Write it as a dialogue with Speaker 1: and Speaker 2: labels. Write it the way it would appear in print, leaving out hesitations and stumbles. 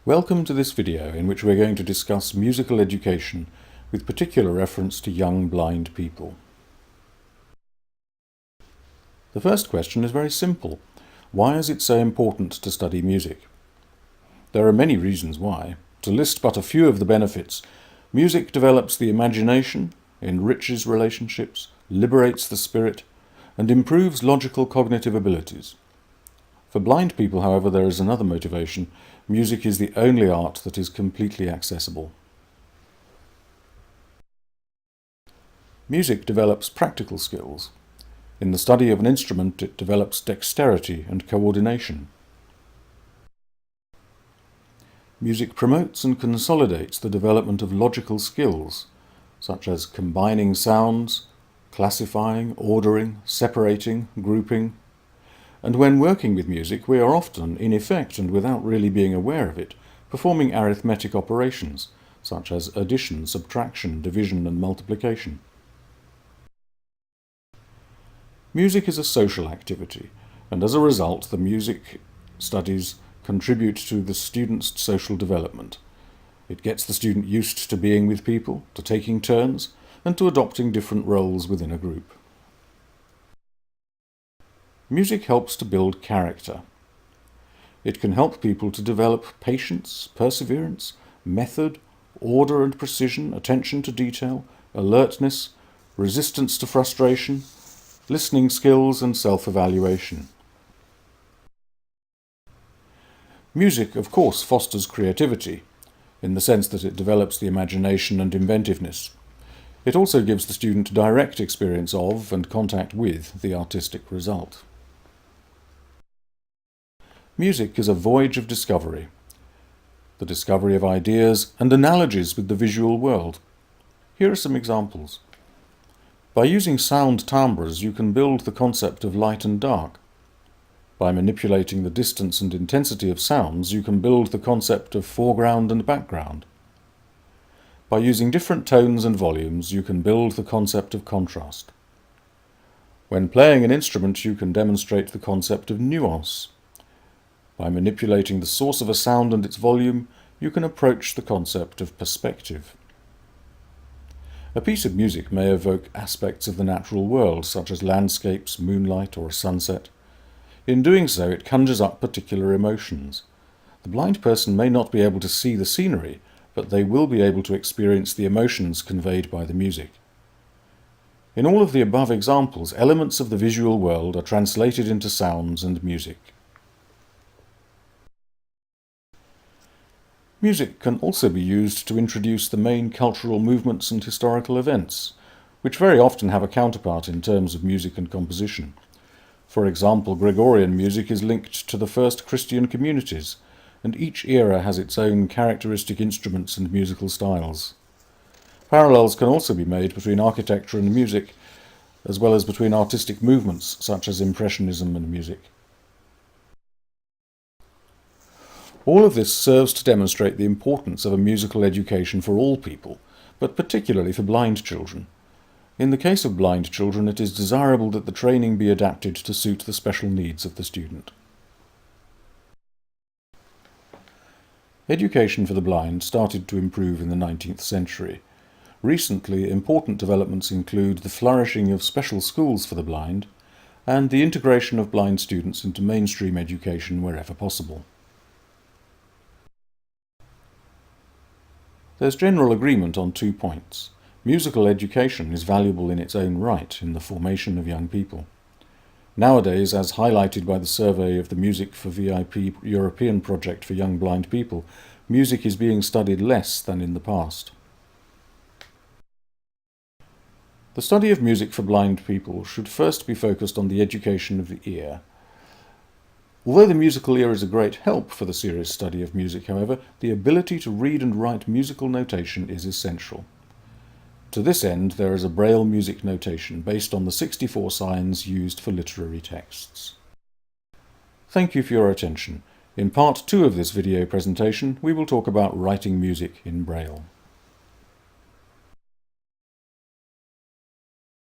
Speaker 1: Welcome to this video in which we're going to discuss musical education with particular reference to young blind people. The first question is very simple. Why is it so important to study music? There are many reasons why. To list but a few of the benefits, music develops the imagination, enriches relationships, liberates the spirit, and improves logical cognitive abilities. For blind people, however, there is another motivation. Music is the only art that is completely accessible. Music develops practical skills. In the study of an instrument, it develops dexterity and coordination. Music promotes and consolidates the development of logical skills, such as combining sounds, classifying, ordering, separating, grouping. And when working with music, we are often, in effect and without really being aware of it, performing arithmetic operations, such as addition, subtraction, division, and multiplication. Music is a social activity, and as a result, the music studies contribute to the student's social development. It gets the student used to being with people, to taking turns, and to adopting different roles within a group. Music helps to build character. It can help people to develop patience, perseverance, method, order and precision, attention to detail, alertness, resistance to frustration, listening skills and self-evaluation. Music, of course, fosters creativity, in the sense that it develops the imagination and inventiveness. It also gives the student direct experience of and contact with the artistic result. Music is a voyage of discovery, the discovery of ideas and analogies with the visual world. Here are some examples. By using sound timbres, you can build the concept of light and dark. By manipulating the distance and intensity of sounds, you can build the concept of foreground and background. By using different tones and volumes, you can build the concept of contrast. When playing an instrument, you can demonstrate the concept of nuance. By manipulating the source of a sound and its volume, you can approach the concept of perspective. A piece of music may evoke aspects of the natural world, such as landscapes, moonlight, or a sunset. In doing so, it conjures up particular emotions. The blind person may not be able to see the scenery, but they will be able to experience the emotions conveyed by the music. In all of the above examples, elements of the visual world are translated into sounds and music. Music can also be used to introduce the main cultural movements and historical events, which very often have a counterpart in terms of music and composition. For example, Gregorian music is linked to the first Christian communities, and each era has its own characteristic instruments and musical styles. Parallels can also be made between architecture and music, as well as between artistic movements such as Impressionism and music. All of this serves to demonstrate the importance of a musical education for all people, but particularly for blind children. In the case of blind children, it is desirable that the training be adapted to suit the special needs of the student. Education for the blind started to improve in the 19th century. Recently, important developments include the flourishing of special schools for the blind and the integration of blind students into mainstream education wherever possible. There's general agreement on 2 points. Musical education is valuable in its own right in the formation of young people. Nowadays, as highlighted by the survey of the Music for VIP European project for young blind people, music is being studied less than in the past. The study of music for blind people should first be focused on the education of the ear. Although the musical ear is a great help for the serious study of music, however, the ability to read and write musical notation is essential. To this end, there is a Braille music notation based on the 64 signs used for literary texts. Thank you for your attention. In part 2 of this video presentation, we will talk about writing music in Braille.